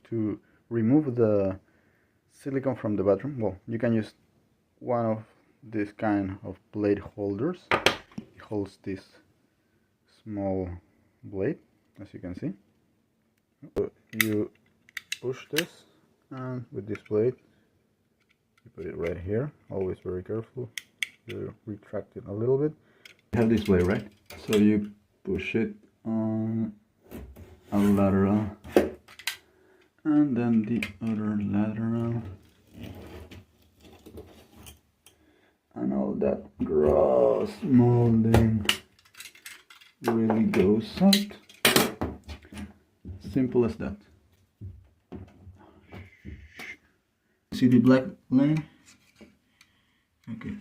to remove the silicone from the bathroom, well, you can use one of this kind of blade holders. It holds this small blade, as you can see. So you push this, and with this blade you put it right here. Always very careful. You retract it a little bit. You have this blade, right? So you push it on a lateral and then the other lateral, and all that gross molding really goes out. Simple as that. See the black line? Okay.